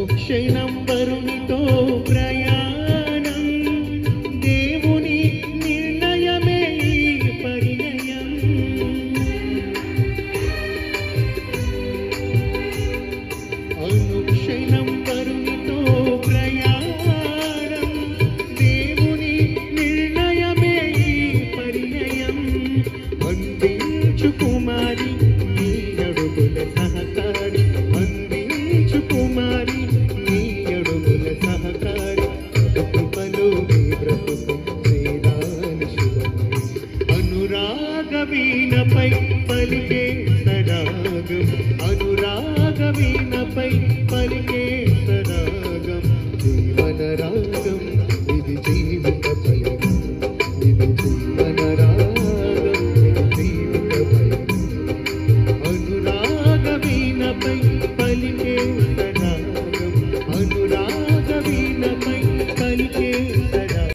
అనుక్షణం వరునితో ప్రయాణం దేవుని నిర్ణయమే ఈ పరిణయం అనుక్షణం వరునితో ప్రయాణం దేవుని నిర్ణయమే ఈ పరిణయం అందించు కుమారి నీ అడుగుల సహకారి అందించు కుమారి నీ అడుగుల సహకారి కృపలో నీ బ్రతుకు శ్రీరాని శుభమై అనురాగ వీణపై పలికే